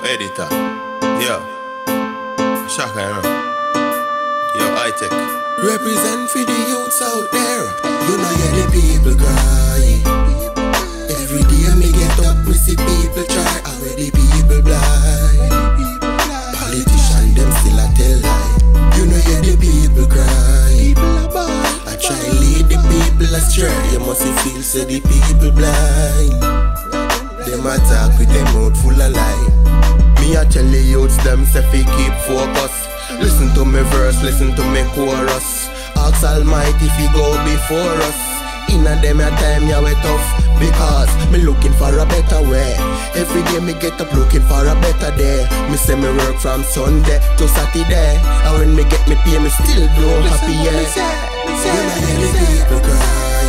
Edita. Yo. Shaka, you know. Yo, Hightech. Represent for the youths out there. You know you're the people cry. Every day me get up, me see people try. Already people blind. Politicians them still a tell lie. You know you're the people cry. I try lead the people astray. You must feel so the people blind. Them attack with them mouth full of lie. Me a tell the youths them say fi keep focus. Listen to me verse, listen to me chorus. Ask Almighty if he go before us. Inna them a time ya we tough, because me looking for a better way. Every day me get up looking for a better day. Me say me work from Sunday to Saturday, and when me get me pay me still blow happy, yeah. When I hear the people cry,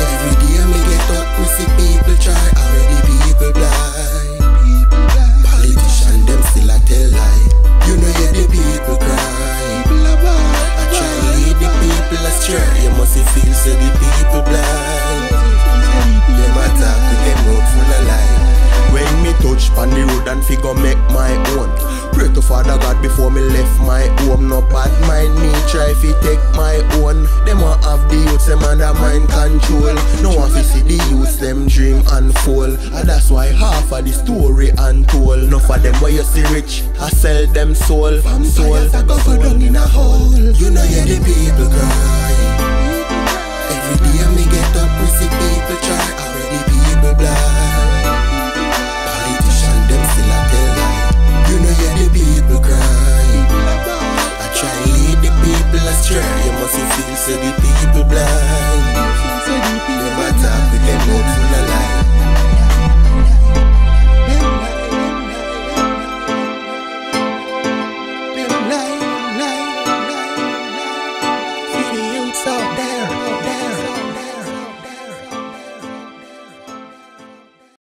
every day me get up me see people try. Already people blind. Politicians them still a tell lie. You know you're the people cry. I try lead the people astray. You must feel so the people blind. Them attack with them mouth full of lie. When me touch on the road and figure make my own. Pray to Father God before me left my home. No bad mind me try fi take my own. Them want have the youths them under mind control. No one fi see the youths them dream unfold. And that's why half of the story untold. Enough of them where you see rich, I sell them soul. Vampires a go down in a hole. You know you're the people cry. Every day me get up we see people try. Already people blind.